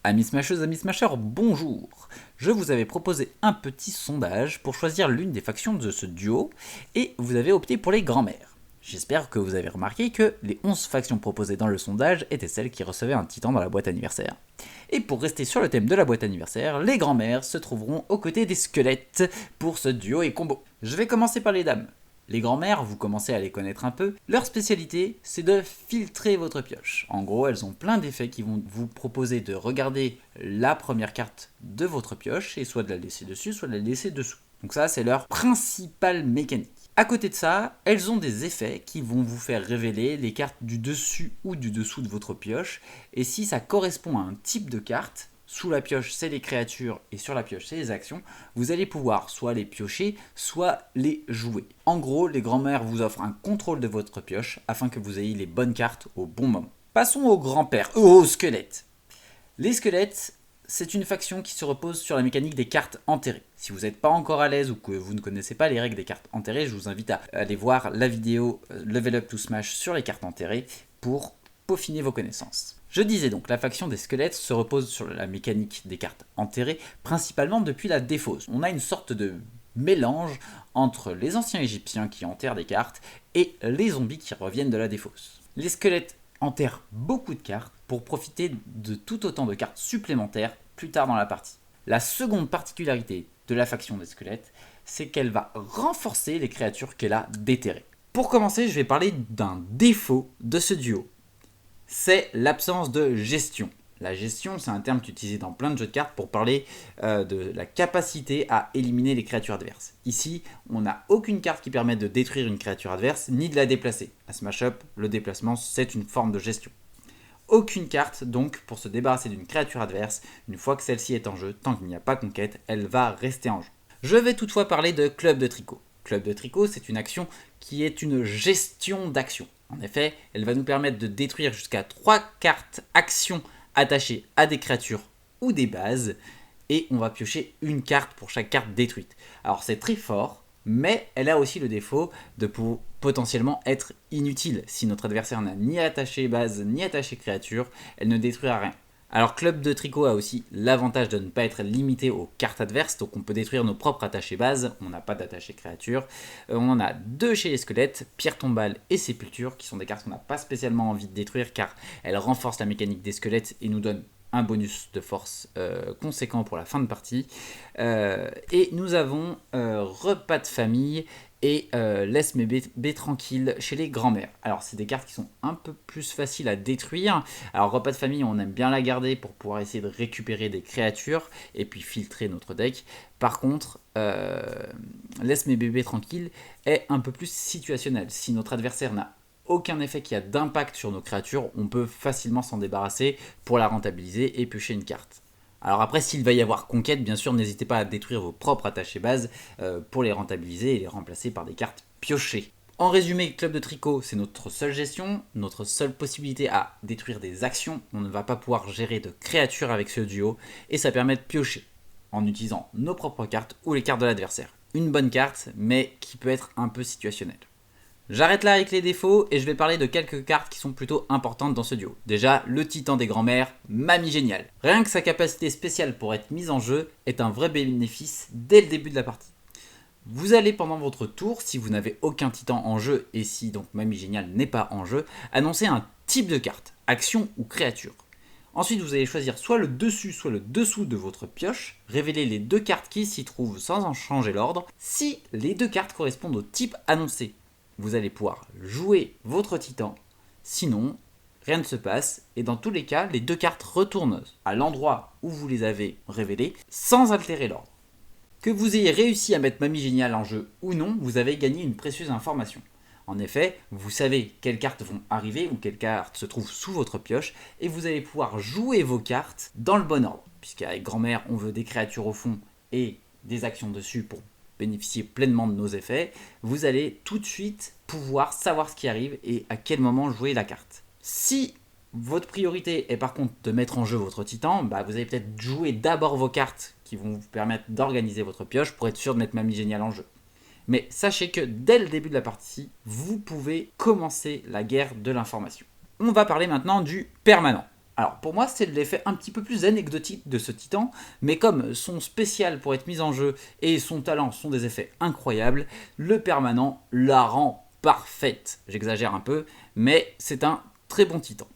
Amis smasheuses, amis smashers, bonjour. Je vous avais proposé un petit sondage pour choisir l'une des factions de ce duo, et vous avez opté pour les grands-mères. J'espère que vous avez remarqué que les 11 factions proposées dans le sondage étaient celles qui recevaient un titan dans la boîte anniversaire. Et pour rester sur le thème de la boîte anniversaire, les grands-mères se trouveront aux côtés des squelettes pour ce duo et combo. Je vais commencer par les dames. Les grands-mères, vous commencez à les connaître un peu, leur spécialité, c'est de filtrer votre pioche. En gros, elles ont plein d'effets qui vont vous proposer de regarder la première carte de votre pioche, et soit de la laisser dessus, soit de la laisser dessous. Donc ça, c'est leur principale mécanique. À côté de ça, elles ont des effets qui vont vous faire révéler les cartes du dessus ou du dessous de votre pioche, et si ça correspond à un type de carte, sous la pioche, c'est les créatures et sur la pioche, c'est les actions. Vous allez pouvoir soit les piocher, soit les jouer. En gros, les grands-mères vous offrent un contrôle de votre pioche afin que vous ayez les bonnes cartes au bon moment. Passons aux grands-pères, aux squelettes. Les squelettes, c'est une faction qui se repose sur la mécanique des cartes enterrées. Si vous n'êtes pas encore à l'aise ou que vous ne connaissez pas les règles des cartes enterrées, je vous invite à aller voir la vidéo Level Up to Smash sur les cartes enterrées pour peaufiner vos connaissances. Je disais donc, la faction des squelettes se repose sur la mécanique des cartes enterrées, principalement depuis la défausse. On a une sorte de mélange entre les anciens égyptiens qui enterrent des cartes et les zombies qui reviennent de la défausse. Les squelettes enterrent beaucoup de cartes pour profiter de tout autant de cartes supplémentaires plus tard dans la partie. La seconde particularité de la faction des squelettes, c'est qu'elle va renforcer les créatures qu'elle a déterrées. Pour commencer, je vais parler d'un défaut de ce duo. C'est l'absence de gestion. La gestion, c'est un terme qui est utilisé dans plein de jeux de cartes pour parler de la capacité à éliminer les créatures adverses. Ici, on n'a aucune carte qui permet de détruire une créature adverse, ni de la déplacer. À Smash Up, le déplacement, c'est une forme de gestion. Aucune carte, donc, pour se débarrasser d'une créature adverse, une fois que celle-ci est en jeu, tant qu'il n'y a pas conquête, elle va rester en jeu. Je vais toutefois parler de Club de Tricot. Club de Tricot, c'est une action qui est une gestion d'action. En effet, elle va nous permettre de détruire jusqu'à 3 cartes actions attachées à des créatures ou des bases, et on va piocher une carte pour chaque carte détruite. Alors c'est très fort, mais elle a aussi le défaut de potentiellement être inutile. Si notre adversaire n'a ni attaché base ni attaché créature, elle ne détruira rien. Alors Club de Tricot a aussi l'avantage de ne pas être limité aux cartes adverses, donc on peut détruire nos propres attachés bases, on n'a pas d'attaché créature. On en a deux chez les squelettes, Pierre Tombale et Sépulture, qui sont des cartes qu'on n'a pas spécialement envie de détruire car elles renforcent la mécanique des squelettes et nous donnent un bonus de force conséquent pour la fin de partie. Et nous avons Repas de famille et Laisse mes baies tranquilles chez les grands-mères. Alors c'est des cartes qui sont un peu plus faciles à détruire. Alors Repas de famille, on aime bien la garder pour pouvoir essayer de récupérer des créatures et puis filtrer notre deck. Par contre, Laisse mes bébés tranquilles est un peu plus situationnel. Si notre adversaire n'a aucun effet qui a d'impact sur nos créatures, on peut facilement s'en débarrasser pour la rentabiliser et piocher une carte. Alors après, s'il va y avoir conquête, bien sûr, n'hésitez pas à détruire vos propres attachés bases pour les rentabiliser et les remplacer par des cartes piochées. En résumé, Club de Tricot, c'est notre seule gestion, notre seule possibilité à détruire des actions. On ne va pas pouvoir gérer de créatures avec ce duo, et ça permet de piocher en utilisant nos propres cartes ou les cartes de l'adversaire. Une bonne carte, mais qui peut être un peu situationnelle. J'arrête là avec les défauts et je vais parler de quelques cartes qui sont plutôt importantes dans ce duo. Déjà, le titan des grands-mères, Mamie Géniale. Rien que sa capacité spéciale pour être mise en jeu est un vrai bénéfice dès le début de la partie. Vous allez pendant votre tour, si vous n'avez aucun titan en jeu et si donc Mamie Géniale n'est pas en jeu, annoncer un type de carte, action ou créature. Ensuite, vous allez choisir soit le dessus, soit le dessous de votre pioche, révéler les deux cartes qui s'y trouvent sans en changer l'ordre. Si les deux cartes correspondent au type annoncé, vous allez pouvoir jouer votre titan, sinon rien ne se passe, et dans tous les cas, les deux cartes retournent à l'endroit où vous les avez révélées, sans altérer l'ordre. Que vous ayez réussi à mettre Mamie Géniale en jeu ou non, vous avez gagné une précieuse information. En effet, vous savez quelles cartes vont arriver ou quelles cartes se trouvent sous votre pioche, et vous allez pouvoir jouer vos cartes dans le bon ordre, puisqu'avec grand-mère, on veut des créatures au fond et des actions dessus pour bénéficier pleinement de nos effets, vous allez tout de suite pouvoir savoir ce qui arrive et à quel moment jouer la carte. Si votre priorité est par contre de mettre en jeu votre titan, vous allez peut-être jouer d'abord vos cartes qui vont vous permettre d'organiser votre pioche pour être sûr de mettre Mamie Géniale en jeu. Mais sachez que dès le début de la partie, vous pouvez commencer la guerre de l'information. On va parler maintenant du permanent. Alors pour moi c'est l'effet un petit peu plus anecdotique de ce titan, mais comme son spécial pour être mis en jeu et son talent sont des effets incroyables, le permanent la rend parfaite. J'exagère un peu, mais c'est un très bon titan.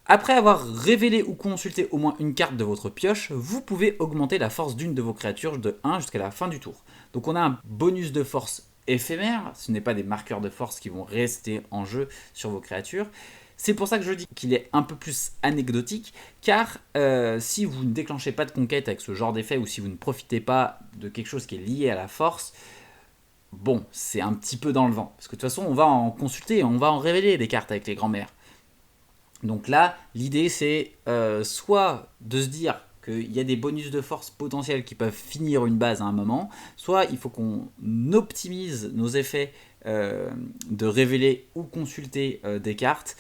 Après avoir révélé ou consulté au moins une carte de votre pioche, vous pouvez augmenter la force d'une de vos créatures de 1 jusqu'à la fin du tour. Donc on a un bonus de force éphémère, ce n'est pas des marqueurs de force qui vont rester en jeu sur vos créatures. C'est pour ça que je dis qu'il est un peu plus anecdotique, car si vous ne déclenchez pas de conquête avec ce genre d'effet, ou si vous ne profitez pas de quelque chose qui est lié à la force, bon, c'est un petit peu dans le vent. Parce que de toute façon, on va en consulter, on va en révéler des cartes avec les grands-mères. Donc là, l'idée c'est soit de se dire qu'il y a des bonus de force potentiels qui peuvent finir une base à un moment, soit il faut qu'on optimise nos effets de révéler ou consulter des cartes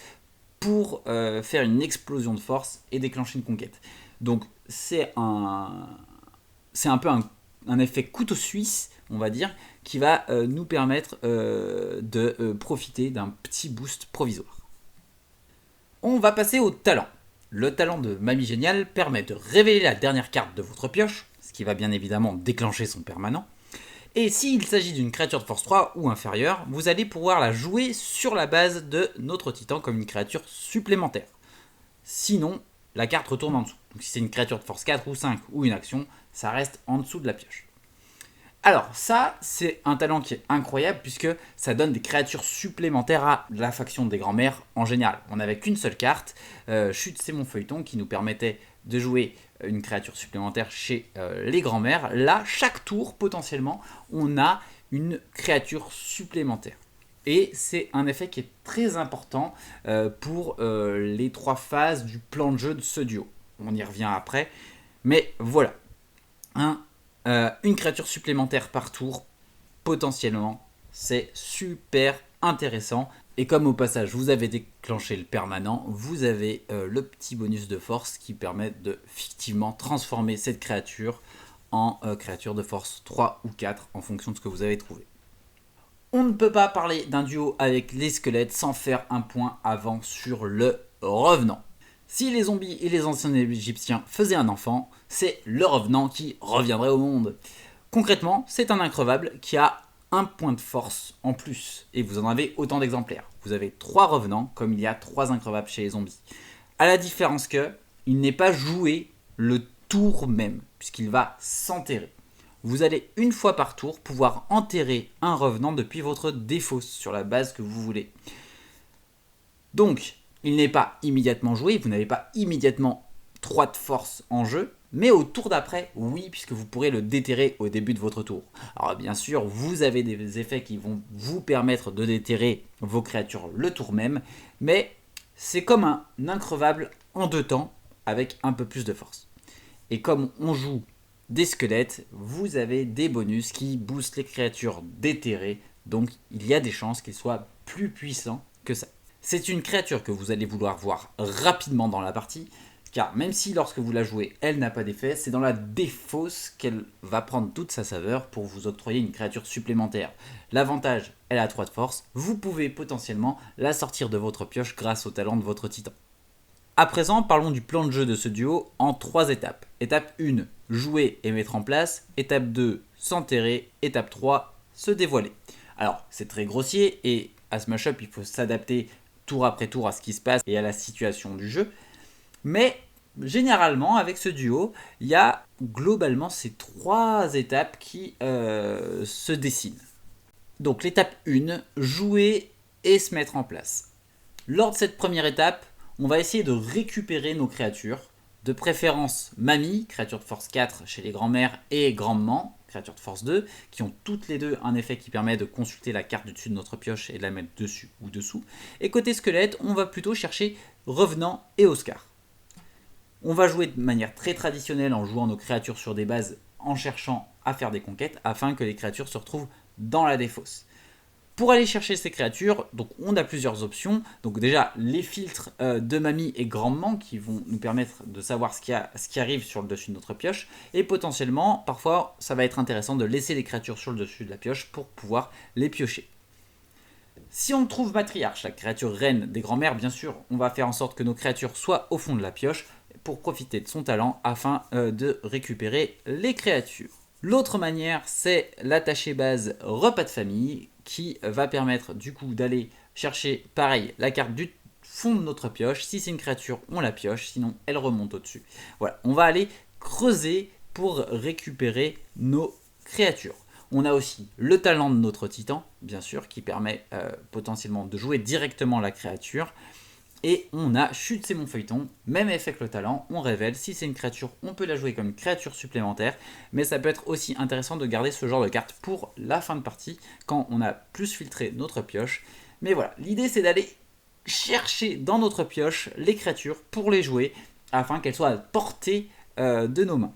pour faire une explosion de force et déclencher une conquête. Donc c'est un peu un effet couteau suisse, on va dire, qui va nous permettre de profiter d'un petit boost provisoire. On va passer au talent. Le talent de Mamie Géniale permet de révéler la dernière carte de votre pioche, ce qui va bien évidemment déclencher son permanent. Et s'il s'agit d'une créature de force 3 ou inférieure, vous allez pouvoir la jouer sur la base de notre titan comme une créature supplémentaire. Sinon, la carte retourne en dessous. Donc si c'est une créature de force 4 ou 5 ou une action, ça reste en dessous de la pioche. Alors ça, c'est un talent qui est incroyable puisque ça donne des créatures supplémentaires à la faction des grands-mères en général. On n'avait qu'une seule carte, Chute c'est mon feuilleton, qui nous permettait de jouer une créature supplémentaire chez les grands-mères. Là, chaque tour, potentiellement, on a une créature supplémentaire. Et c'est un effet qui est très important pour les 3 phases du plan de jeu de ce duo. On y revient après, mais voilà. Une créature supplémentaire par tour, potentiellement, c'est super intéressant. Et comme au passage vous avez déclenché le permanent, vous avez le petit bonus de force qui permet de fictivement transformer cette créature en créature de force 3 ou 4 en fonction de ce que vous avez trouvé. On ne peut pas parler d'un duo avec les squelettes sans faire un point avant sur le revenant. Si les zombies et les anciens égyptiens faisaient un enfant, c'est le revenant qui reviendrait au monde. Concrètement, c'est un increvable qui a un point de force en plus, et vous en avez autant d'exemplaires. Vous avez 3 revenants, comme il y a 3 increvables chez les zombies. À la différence que, il n'est pas joué le tour même, puisqu'il va s'enterrer. Vous allez une fois par tour pouvoir enterrer un revenant depuis votre défausse sur la base que vous voulez. Donc, il n'est pas immédiatement joué, vous n'avez pas immédiatement 3 de force en jeu, mais au tour d'après, oui, puisque vous pourrez le déterrer au début de votre tour. Alors bien sûr, vous avez des effets qui vont vous permettre de déterrer vos créatures le tour même, mais c'est comme un increvable en 2 temps, avec un peu plus de force. Et comme on joue des squelettes, vous avez des bonus qui boostent les créatures déterrées, donc il y a des chances qu'ils soient plus puissants que ça. C'est une créature que vous allez vouloir voir rapidement dans la partie, car même si lorsque vous la jouez, elle n'a pas d'effet, c'est dans la défausse qu'elle va prendre toute sa saveur pour vous octroyer une créature supplémentaire. L'avantage, elle a 3 de force, vous pouvez potentiellement la sortir de votre pioche grâce au talent de votre titan. A présent, parlons du plan de jeu de ce duo en 3 étapes. Étape 1, jouer et mettre en place. Étape 2, s'enterrer. Étape 3, se dévoiler. Alors, c'est très grossier et à ce mashup, il faut s'adapter tour après tour à ce qui se passe et à la situation du jeu. Mais généralement, avec ce duo, il y a globalement ces 3 étapes qui se dessinent. Donc l'étape 1, jouer et se mettre en place. Lors de cette première étape, on va essayer de récupérer nos créatures, de préférence Mamie, créature de force 4 chez les grands-mères, et Grand-maman, créature de force 2, qui ont toutes les deux un effet qui permet de consulter la carte du dessus de notre pioche et de la mettre dessus ou dessous. Et côté squelette, on va plutôt chercher Revenant et Oscar. On va jouer de manière très traditionnelle en jouant nos créatures sur des bases en cherchant à faire des conquêtes afin que les créatures se retrouvent dans la défausse. Pour aller chercher ces créatures, donc on a plusieurs options. Donc déjà les filtres de Mamie et Grand-maman qui vont nous permettre de savoir ce qui arrive sur le dessus de notre pioche. Et potentiellement, parfois, ça va être intéressant de laisser les créatures sur le dessus de la pioche pour pouvoir les piocher. Si on trouve matriarche, la créature reine des grands-mères, bien sûr, on va faire en sorte que nos créatures soient au fond de la pioche pour profiter de son talent afin de récupérer les créatures. L'autre manière, c'est l'attaché base repas de famille qui va permettre du coup d'aller chercher, pareil, la carte du fond de notre pioche. Si c'est une créature, on la pioche, sinon elle remonte au-dessus. Voilà, on va aller creuser pour récupérer nos créatures. On a aussi le talent de notre titan, bien sûr, qui permet potentiellement de jouer directement la créature. Et on a chute c'est mon feuilleton, même effet que le talent, on révèle, si c'est une créature, on peut la jouer comme une créature supplémentaire, mais ça peut être aussi intéressant de garder ce genre de carte pour la fin de partie, quand on a plus filtré notre pioche. Mais voilà, l'idée c'est d'aller chercher dans notre pioche les créatures pour les jouer, afin qu'elles soient à portée de nos mains.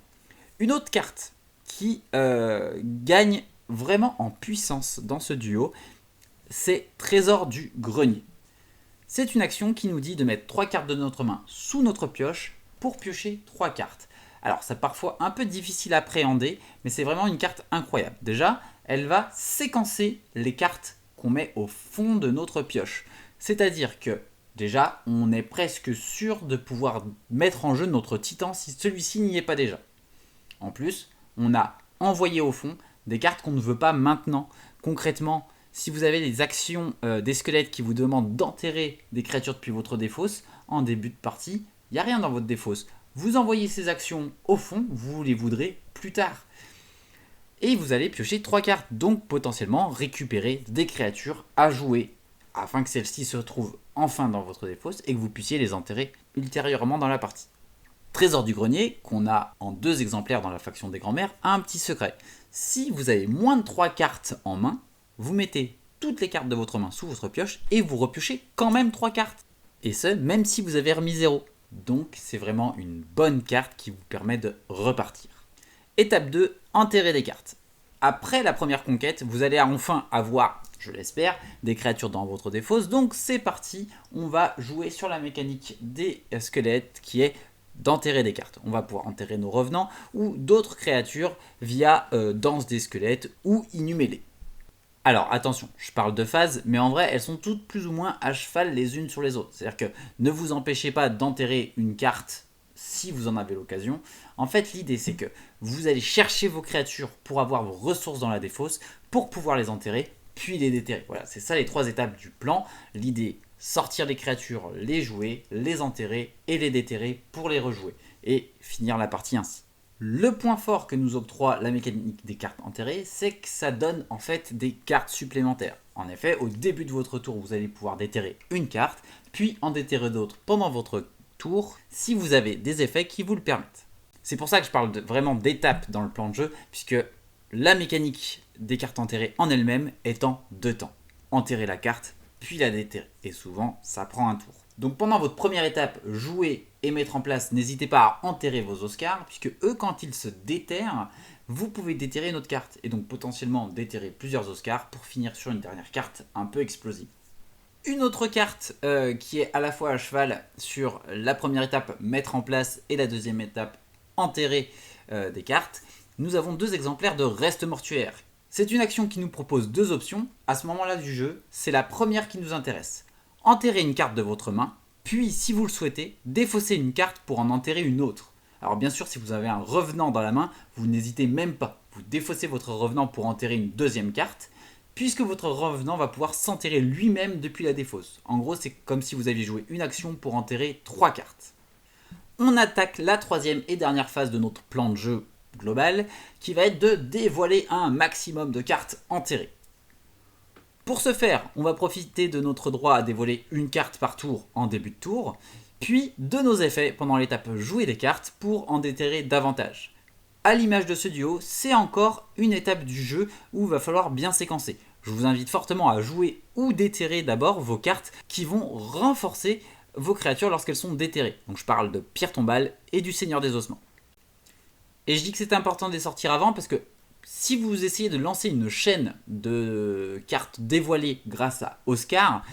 Une autre carte qui gagne vraiment en puissance dans ce duo, c'est Trésor du Grenier. C'est une action qui nous dit de mettre 3 cartes de notre main sous notre pioche pour piocher 3 cartes. Alors c'est parfois un peu difficile à appréhender, mais c'est vraiment une carte incroyable. Déjà, elle va séquencer les cartes qu'on met au fond de notre pioche. C'est-à-dire que déjà, on est presque sûr de pouvoir mettre en jeu notre titan si celui-ci n'y est pas déjà. En plus, on a envoyé au fond des cartes qu'on ne veut pas maintenant. Concrètement, si vous avez des actions des squelettes qui vous demandent d'enterrer des créatures depuis votre défausse, en début de partie, il n'y a rien dans votre défausse. Vous envoyez ces actions au fond, vous les voudrez plus tard. Et vous allez piocher 3 cartes, donc potentiellement récupérer des créatures à jouer, afin que celles-ci se retrouvent enfin dans votre défausse et que vous puissiez les enterrer ultérieurement dans la partie. Trésor du Grenier, qu'on a en 2 exemplaires dans la faction des grands-mères, a un petit secret. Si vous avez moins de 3 cartes en main, vous mettez toutes les cartes de votre main sous votre pioche et vous repiochez quand même 3 cartes. Et ce, même si vous avez remis 0. Donc c'est vraiment une bonne carte qui vous permet de repartir. Étape 2, enterrer des cartes. Après la première conquête, vous allez enfin avoir, je l'espère, des créatures dans votre défausse. Donc c'est parti, on va jouer sur la mécanique des squelettes qui est d'enterrer des cartes. On va pouvoir enterrer nos revenants ou d'autres créatures via danse des squelettes ou inhumélés. Alors attention, je parle de phases, mais en vrai elles sont toutes plus ou moins à cheval les unes sur les autres. C'est-à-dire que ne vous empêchez pas d'enterrer une carte si vous en avez l'occasion. En fait l'idée c'est que vous allez chercher vos créatures pour avoir vos ressources dans la défausse, pour pouvoir les enterrer, puis les déterrer. Voilà, c'est ça les 3 étapes du plan. L'idée, sortir les créatures, les jouer, les enterrer et les déterrer pour les rejouer. Et finir la partie ainsi. Le point fort que nous octroie la mécanique des cartes enterrées, c'est que ça donne en fait des cartes supplémentaires. En effet, au début de votre tour, vous allez pouvoir déterrer une carte, puis en déterrer d'autres pendant votre tour, si vous avez des effets qui vous le permettent. C'est pour ça que je parle vraiment d'étapes dans le plan de jeu, puisque la mécanique des cartes enterrées en elle-même est en 2 temps. Enterrer la carte, puis la déterrer. Et souvent, ça prend un tour. Donc pendant votre première étape, jouer et mettre en place, n'hésitez pas à enterrer vos Oscars, puisque eux, quand ils se déterrent, vous pouvez déterrer une autre carte, et donc potentiellement déterrer plusieurs Oscars pour finir sur une dernière carte un peu explosive. Une autre carte qui est à la fois à cheval sur la première étape, mettre en place, et la deuxième étape, enterrer des cartes, nous avons 2 exemplaires de Reste Mortuaire. C'est une action qui nous propose 2 options. À ce moment-là du jeu, c'est la première qui nous intéresse. Enterrez une carte de votre main, puis si vous le souhaitez, défaussez une carte pour en enterrer une autre. Alors bien sûr, si vous avez un revenant dans la main, vous n'hésitez même pas. Vous défaussez votre revenant pour enterrer une deuxième carte, puisque votre revenant va pouvoir s'enterrer lui-même depuis la défausse. En gros, c'est comme si vous aviez joué une action pour enterrer 3 cartes. On attaque la 3e et dernière phase de notre plan de jeu global, qui va être de dévoiler un maximum de cartes enterrées. Pour ce faire, on va profiter de notre droit à dévoiler une carte par tour en début de tour, puis de nos effets pendant l'étape jouer des cartes pour en déterrer davantage. À l'image de ce duo, c'est encore une étape du jeu où il va falloir bien séquencer. Je vous invite fortement à jouer ou déterrer d'abord vos cartes qui vont renforcer vos créatures lorsqu'elles sont déterrées. Donc je parle de Pierre Tombale et du Seigneur des Ossements. Et je dis que c'est important de les sortir avant parce que si vous essayez de lancer une chaîne de cartes dévoilées grâce à Oscar,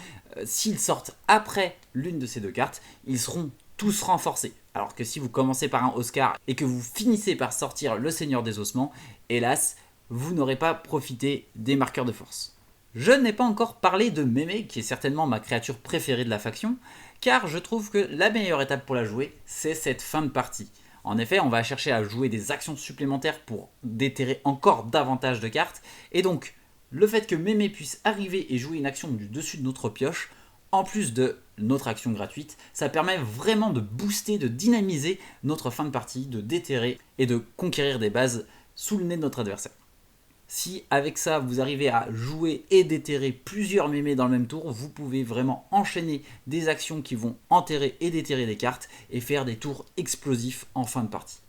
s'ils sortent après l'une de ces 2 cartes, ils seront tous renforcés. Alors que si vous commencez par un Oscar et que vous finissez par sortir le Seigneur des Ossements, hélas, vous n'aurez pas profité des marqueurs de force. Je n'ai pas encore parlé de Mémé, qui est certainement ma créature préférée de la faction, car je trouve que la meilleure étape pour la jouer, c'est cette fin de partie. En effet, on va chercher à jouer des actions supplémentaires pour déterrer encore davantage de cartes, et donc le fait que Mémé puisse arriver et jouer une action du dessus de notre pioche, en plus de notre action gratuite, ça permet vraiment de booster, de dynamiser notre fin de partie, de déterrer et de conquérir des bases sous le nez de notre adversaire. Si avec ça vous arrivez à jouer et déterrer plusieurs mémés dans le même tour, vous pouvez vraiment enchaîner des actions qui vont enterrer et déterrer des cartes et faire des tours explosifs en fin de partie.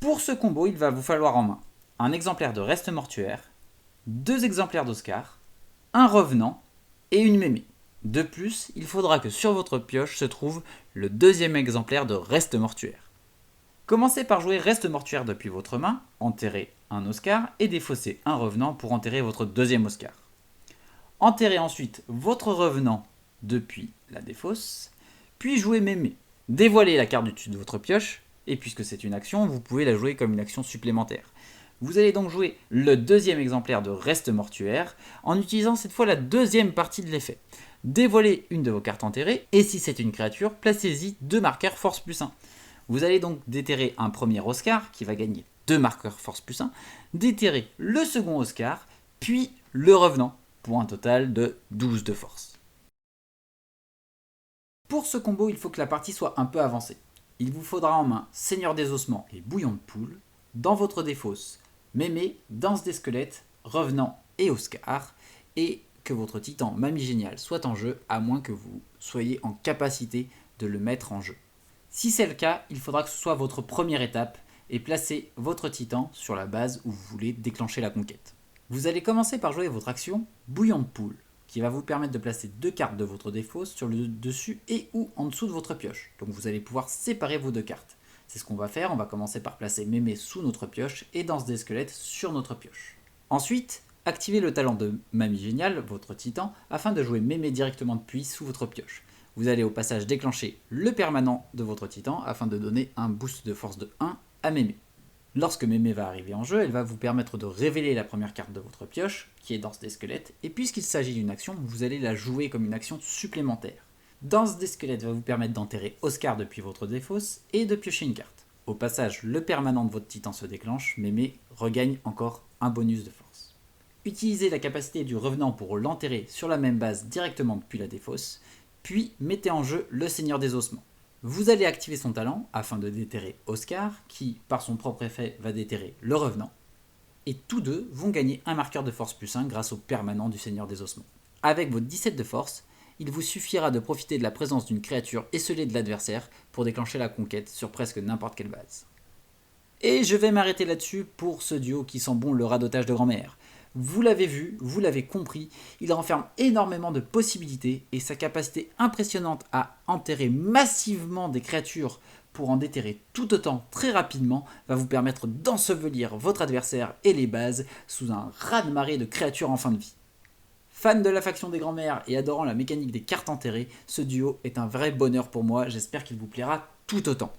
Pour ce combo, il va vous falloir en main un exemplaire de Reste Mortuaire, 2 exemplaires d'Oscar, un Revenant et une mémé. De plus, il faudra que sur votre pioche se trouve le 2e exemplaire de Reste Mortuaire. Commencez par jouer Reste Mortuaire depuis votre main, enterrez un Oscar et défaussez un Revenant pour enterrer votre 2e Oscar. Enterrez ensuite votre Revenant depuis la défausse, puis jouez Mémé. Dévoilez la carte du dessus de votre pioche, et puisque c'est une action, vous pouvez la jouer comme une action supplémentaire. Vous allez donc jouer le 2e exemplaire de Reste Mortuaire en utilisant cette fois la 2e partie de l'effet. Dévoilez une de vos cartes enterrées, et si c'est une créature, placez-y 2 marqueurs force plus 1. Vous allez donc déterrer un premier Oscar qui va gagner 2 marqueurs force plus 1, déterrer le second Oscar, puis le Revenant, pour un total de 12 de force. Pour ce combo, il faut que la partie soit un peu avancée. Il vous faudra en main Seigneur des Ossements et Bouillon de Poule, dans votre défausse, Mémé, Danse des Squelettes, Revenant et Oscar, et que votre titan Mamie Géniale soit en jeu, à moins que vous soyez en capacité de le mettre en jeu. Si c'est le cas, il faudra que ce soit votre première étape et placer votre titan sur la base où vous voulez déclencher la conquête. Vous allez commencer par jouer votre action Bouillon de Poule, qui va vous permettre de placer 2 cartes de votre défausse sur le dessus et ou en dessous de votre pioche. Donc vous allez pouvoir séparer vos 2 cartes. C'est ce qu'on va faire, on va commencer par placer Mémé sous notre pioche et Danse des Squelettes sur notre pioche. Ensuite, activez le talent de Mamie Géniale, votre titan, afin de jouer Mémé directement depuis sous votre pioche. Vous allez au passage déclencher le permanent de votre titan afin de donner un boost de force de 1 à Mémé. Lorsque Mémé va arriver en jeu, elle va vous permettre de révéler la première carte de votre pioche, qui est Danse des Squelettes, et puisqu'il s'agit d'une action, vous allez la jouer comme une action supplémentaire. Danse des Squelettes va vous permettre d'enterrer Oscar depuis votre défausse et de piocher une carte. Au passage, le permanent de votre titan se déclenche, Mémé regagne encore un bonus de force. Utilisez la capacité du Revenant pour l'enterrer sur la même base directement depuis la défausse, puis mettez en jeu le Seigneur des Ossements. Vous allez activer son talent afin de déterrer Oscar, qui par son propre effet va déterrer le Revenant, et tous deux vont gagner un marqueur de force plus 1 grâce au permanent du Seigneur des Ossements. Avec vos 17 de force, il vous suffira de profiter de la présence d'une créature esseulée de l'adversaire pour déclencher la conquête sur presque n'importe quelle base. Et je vais m'arrêter là-dessus pour ce duo qui sent bon le radotage de grand-mère. Vous l'avez vu, vous l'avez compris, il renferme énormément de possibilités et sa capacité impressionnante à enterrer massivement des créatures pour en déterrer tout autant très rapidement va vous permettre d'ensevelir votre adversaire et les bases sous un raz-de-marée de créatures en fin de vie. Fan de la faction des grands-mères et adorant la mécanique des cartes enterrées, ce duo est un vrai bonheur pour moi, j'espère qu'il vous plaira tout autant.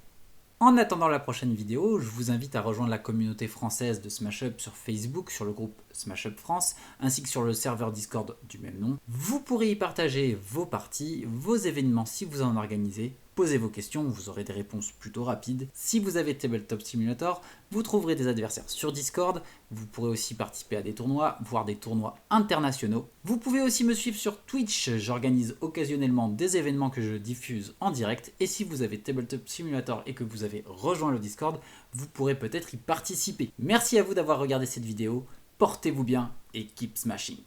En attendant la prochaine vidéo, je vous invite à rejoindre la communauté française de Smash Up sur Facebook, sur le groupe Smash Up France, ainsi que sur le serveur Discord du même nom. Vous pourrez y partager vos parties, vos événements si vous en organisez, posez vos questions, vous aurez des réponses plutôt rapides. Si vous avez Tabletop Simulator, vous trouverez des adversaires sur Discord, vous pourrez aussi participer à des tournois, voire des tournois internationaux. Vous pouvez aussi me suivre sur Twitch, j'organise occasionnellement des événements que je diffuse en direct, et si vous avez Tabletop Simulator et que vous avez rejoint le Discord, vous pourrez peut-être y participer. Merci à vous d'avoir regardé cette vidéo, portez-vous bien et keep smashing.